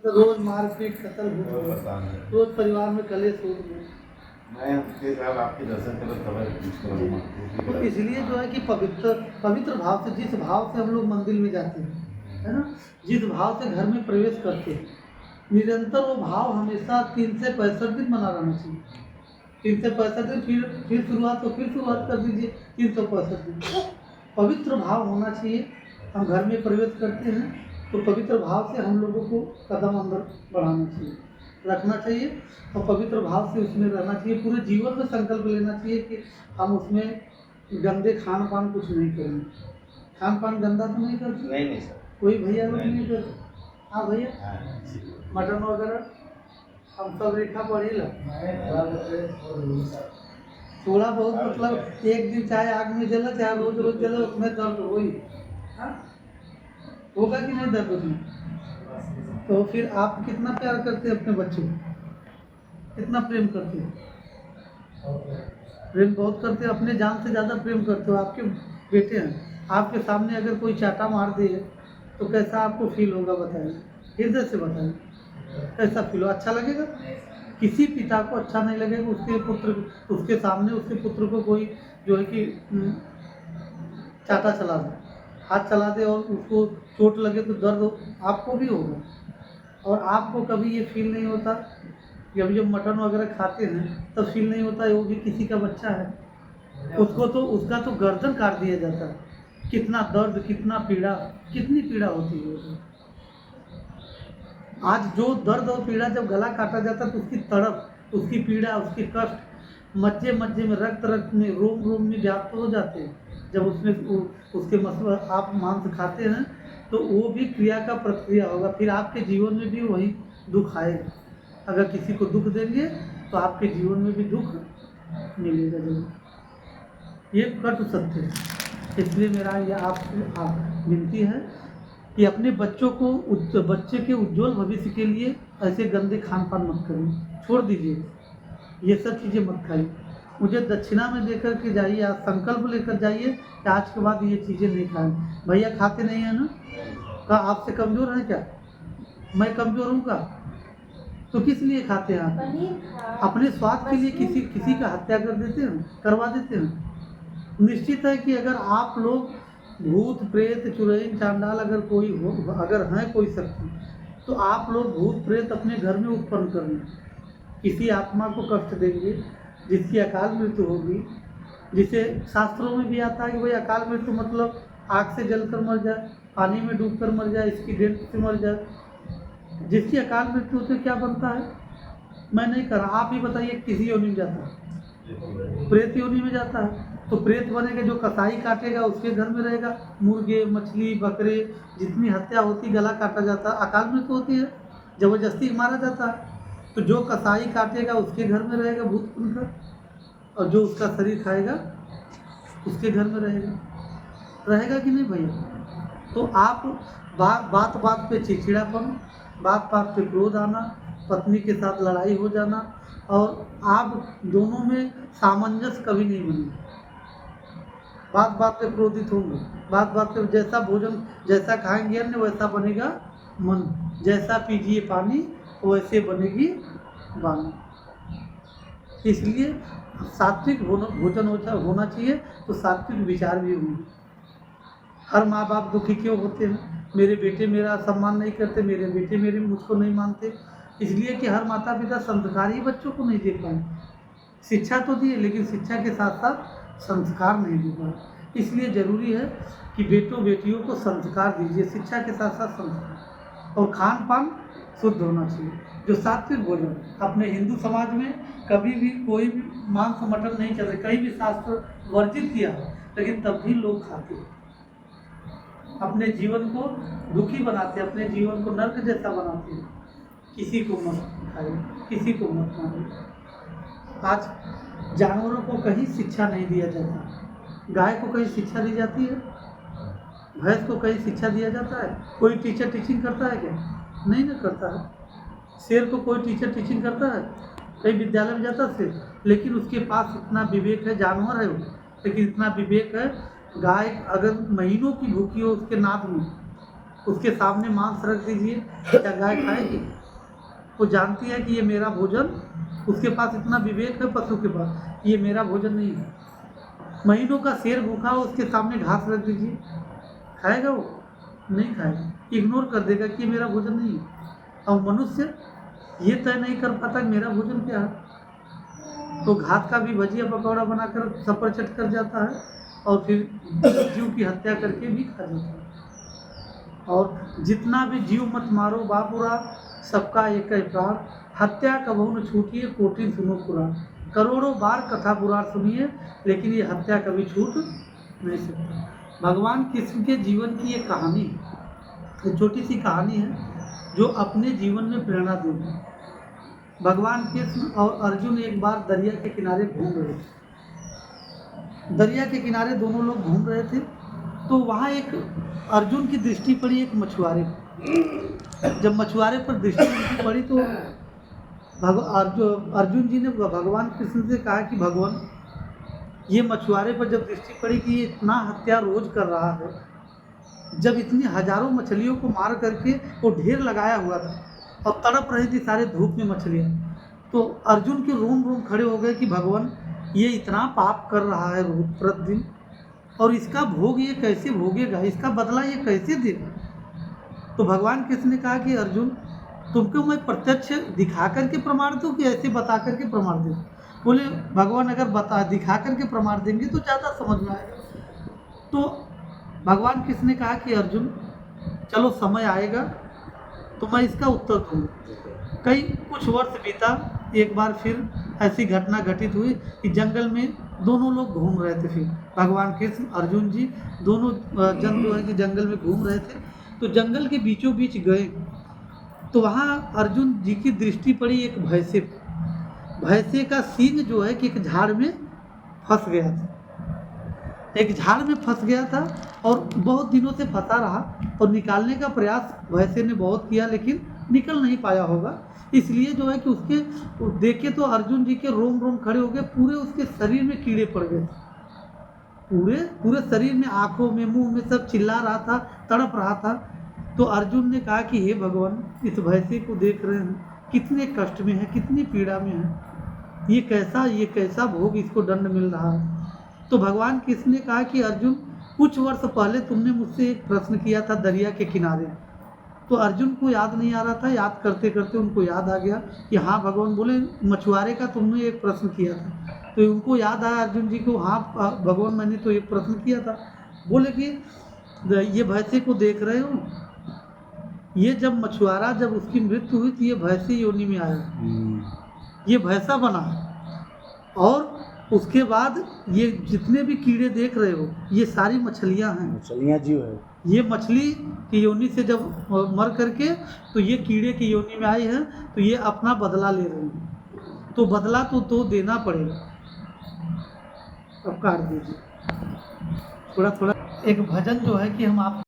तो रोज मारपीट कत्ल रोज परिवार में कलेश हो गए। मैं आपके दर्शन करो तो इसलिए जो है कि पवित्र पवित्र भाव से, जिस भाव से हम लोग मंदिर में जाते हैं, है ना, जिस भाव से घर में प्रवेश करते हैं, निरंतर वो भाव हमेशा 365 दिन बना रहना चाहिए। 365 दिन, फिर शुरुआत तो फिर शुरुआत कर दीजिए 365 दिन। पवित्र भाव होना चाहिए। हम घर में प्रवेश करते हैं तो पवित्र भाव से हम लोगों को कदम अंदर बढ़ाना चाहिए, रखना चाहिए, और पवित्र भाव से उसमें रहना चाहिए। पूरे जीवन में संकल्प लेना चाहिए कि हम उसमें गंदे खान पान कुछ नहीं करेंगे। खान पान गंदा तो नहीं करते? नहीं सर, कोई भैया लोग नहीं करते? हाँ भैया, मटन वगैरह हम सब रेखा पढ़ी ला थोड़ा बहुत, मतलब एक दिन चाहे आग में जला चाहे रोज रोज जला, उसमें दर्द हो ही होगा कि नहीं दर्द उसमें। तो फिर आप कितना प्यार करते हैं अपने बच्चों को, कितना प्रेम करते हैं? प्रेम बहुत करते हैं, अपने जान से ज़्यादा प्रेम करते हो। आपके बेटे हैं, आपके सामने अगर कोई चाटा मार दे तो कैसा आपको फील होगा बताइए, हृदय से बताइए, कैसा फील हो? अच्छा लगेगा? किसी पिता को अच्छा नहीं लगेगा उसके पुत्र, उसके सामने उसके पुत्र को कोई जो है कि चाटा चला दे, हाथ चला दे और उसको चोट लगे तो दर्द आपको भी होगा। और आपको कभी ये फील नहीं होता कि अभी जब मटन वगैरह खाते हैं तब फील नहीं होता वो भी किसी का बच्चा है, उसको तो उसका तो गर्दन काट दिया जाता है। कितना दर्द, कितना पीड़ा, कितनी पीड़ा होती है उसमें। आज जो दर्द और पीड़ा जब गला काटा जाता है तो उसकी तड़प, उसकी पीड़ा, उसकी कष्ट मज्जे मज्जे में, रक्त रक्त में, रोम रोम में व्याप्त हो जाते हैं। जब उसमें उसके मसल आप मांस खाते हैं तो वो भी क्रिया का प्रक्रिया होगा, फिर आपके जीवन में भी वही दुख आएगा। अगर किसी को दुख देंगे तो आपके जीवन में भी दुख मिलेगा जरूर। ये कटु सत्य है। इसलिए मेरा यह आपसे विनती है कि अपने बच्चों को, बच्चे के उज्जवल भविष्य के लिए ऐसे गंदे खान पान मत करिए, छोड़ दीजिए, ये सब चीज़ें मत खाइए। मुझे दक्षिणा में देकर के जाइए, आज संकल्प लेकर जाइए कि आज के बाद ये चीज़ें नहीं खाएं। भैया खाते नहीं है ना? क्या आपसे कमज़ोर है क्या? मैं कमज़ोर हूँ क्या? तो किस लिए खाते हैं आप? अपने स्वाद के लिए किसी का हत्या कर देते हैं, करवा देते हैं। निश्चित है कि अगर आप लोग भूत प्रेत चुड़ैल चांडाल अगर कोई हो, अगर हैं कोई शक्ति, तो आप लोग भूत प्रेत अपने घर में उत्पन्न करेंगे, किसी आत्मा को कष्ट देंगे जिसकी अकाल मृत्यु होगी, जिसे शास्त्रों में भी आता है कि भाई अकाल मृत्यु मतलब आग से जलकर मर जाए, पानी में डूबकर मर जाए, इसकी डेथ से मर जाए। जिसकी अकाल मृत्यु से क्या बनता है? मैं नहीं कर रहा, आप ही बताइए किसी योनि में जाता है? प्रेत योनि में जाता है। तो प्रेत बनेगा, जो कसाई काटेगा उसके घर में रहेगा। मुर्गे, मछली, बकरे, जितनी हत्या होती, गला काटा जाता है, अकाल मृत्यु होती है, जबरदस्ती मारा जाता है। तो जो कसाई काटेगा उसके घर में रहेगा भूत बनकर, और जो उसका शरीर खाएगा उसके घर में रहेगा कि नहीं भैया? तो आप बात बात पे चिड़चिड़ापन, बात बात पे क्रोध आना, पत्नी के साथ लड़ाई हो जाना, और आप दोनों में सामंजस्य कभी नहीं बनेगा। बात बात पे क्रोधित होंगे, बात बात पे जैसा भोजन, जैसा खाएंगे अन्न वैसा बनेगा मन, जैसा पीजिए पानी वैसे बनेगी वाणी। इसलिए सात्विक भोजन होना चाहिए, तो सात्विक विचार भी होंगे। हर माँ बाप दुखी क्यों होते हैं? मेरे बेटे मेरा सम्मान नहीं करते, मेरे बेटे मेरे मुझको नहीं मानते, इसलिए कि हर माता पिता संस्कार ही बच्चों को नहीं दे पाए। शिक्षा तो दिए लेकिन शिक्षा के साथ साथ संस्कार नहीं दे पाए। इसलिए ज़रूरी है कि बेटों बेटियों को संस्कार दीजिए, शिक्षा के साथ साथ संस्कार, और खान पान शुद्ध होना चाहिए, जो सात्विक भोजन। अपने हिंदू समाज में कभी भी कोई भी मांस मटन नहीं चलते, कहीं भी शास्त्र वर्जित किया, लेकिन तब भी लोग खाते हैं। अपने जीवन को दुखी बनाते, अपने जीवन को नर्क जैसा बनाते हैं। किसी को मत खाइए, किसी को मत मारिए। आज जानवरों को कहीं शिक्षा नहीं दिया जाता। गाय को कहीं शिक्षा दी जाती है? भैंस को कहीं शिक्षा दिया जाता है? कोई टीचर टीचिंग करता है क्या? नहीं ना करता है। शेर को कोई टीचर टीचिंग करता है? कहीं विद्यालय में जाता है शेर? लेकिन उसके पास इतना विवेक है, जानवर है वो, लेकिन इतना विवेक है। गाय अगर महीनों की भूखी हो उसके नाद में उसके सामने मांस रख दीजिए, क्या गाय खाएगी? वो जानती है कि ये मेरा भोजन, उसके पास इतना विवेक है पशु के पास, ये मेरा भोजन नहीं है। महीनों का शेर भूखा हो, उसके सामने घास रख दीजिए, खाएगा वो? नहीं खाएगा, इग्नोर कर देगा कि ये मेरा भोजन नहीं है। और मनुष्य ये तय नहीं कर पाता कि मेरा भोजन क्या है, तो घास का भी भजिया पकौड़ा बनाकर सफरचट कर जाता है और फिर जीव की हत्या करके भी खा जाता है। और जितना भी जीव मत मारो बापुरा, सबका एक ही प्राण, हत्या कबहू न छूटिए, कोटि सुनो पुराण। करोड़ों बार कथा पुराण सुनिए, लेकिन ये हत्या कभी छूट नहीं सकती। भगवान कृष्ण के जीवन की एक कहानी है, एक छोटी सी कहानी है जो अपने जीवन में प्रेरणा देगी। भगवान कृष्ण और अर्जुन एक बार दरिया के किनारे घूम रहे थे। दरिया के किनारे दोनों लोग घूम रहे थे, तो वहाँ एक अर्जुन की दृष्टि पड़ी एक मछुआरे पर। जब मछुआरे पर दृष्टि उनकी पड़ी तो अर्जुन जी ने भगवान कृष्ण से कहा कि भगवान, ये मछुआरे पर जब दृष्टि पड़ी कि ये इतना हत्या रोज कर रहा है, जब इतनी हजारों मछलियों को मार करके वो ढेर लगाया हुआ था और तड़प रही थी सारे धूप में मछलियाँ, तो अर्जुन के रोम रोम खड़े हो गए कि भगवान, ये इतना पाप कर रहा है रोज प्रतिदिन, और इसका भोग ये कैसे भोगेगा, इसका बदला ये कैसे देगा? तो भगवान कृष्ण ने कहा कि अर्जुन, तुमको मैं प्रत्यक्ष दिखा करके प्रमाण दूँ कि ऐसे बता करके प्रमाण दूँ? बोले भगवान, अगर दिखा करके प्रमाण देंगे तो ज़्यादा समझ में आएगा। तो भगवान कृष्ण ने कहा कि अर्जुन, चलो समय आएगा तो मैं इसका उत्तर दूँगा। कुछ वर्ष बीता, एक बार फिर ऐसी घटना घटित हुई कि जंगल में दोनों लोग घूम रहे थे। फिर भगवान कृष्ण अर्जुन जी दोनों जन जो है कि जंगल में घूम रहे थे, तो जंगल के बीचों बीच गए तो वहाँ अर्जुन जी की दृष्टि पड़ी एक भैंसे पर। भैंसे का सींग जो है कि एक झाड़ में फंस गया था, एक झाड़ में फंस गया था और बहुत दिनों से फंसा रहा, और निकालने का प्रयास भैंसे ने बहुत किया लेकिन निकल नहीं पाया होगा। इसलिए जो है कि उसके देखे तो अर्जुन जी के रोम रोम खड़े हो गए, पूरे उसके शरीर में कीड़े पड़ गए, पूरे शरीर में, आंखों में, मुंह में, सब चिल्ला रहा था, तड़प रहा था। तो अर्जुन ने कहा कि हे भगवान, इस भैंसे को देख रहे हैं कितने कष्ट में है, कितनी पीड़ा में है, ये कैसा भोग इसको दंड मिल रहा है। तो भगवान कृष्ण ने कहा कि अर्जुन, कुछ वर्ष पहले तुमने मुझसे एक प्रश्न किया था दरिया के किनारे, तो अर्जुन को याद नहीं आ रहा था, याद करते करते उनको याद आ गया कि हाँ भगवान, बोले मछुआरे का तुमने एक प्रश्न किया था, तो उनको याद आया अर्जुन जी को, हाँ भगवान मैंने तो एक प्रश्न किया था। बोले कि ये भैंसे को देख रहे हो, ये जब मछुआरा, जब उसकी मृत्यु हुई तो ये भैंसे योनि में आया, ये भैंसा बना, और उसके बाद ये जितने भी कीड़े देख रहे हो ये सारी मछलियां हैं, मछलियाँ जीव है। ये मछली की योनि से जब मर करके तो ये कीड़े की योनि में आई है, तो ये अपना बदला ले रहे हैं, तो बदला तो देना पड़ेगा। अब काट दीजिए थोड़ा थोड़ा। एक भजन जो है कि हम आप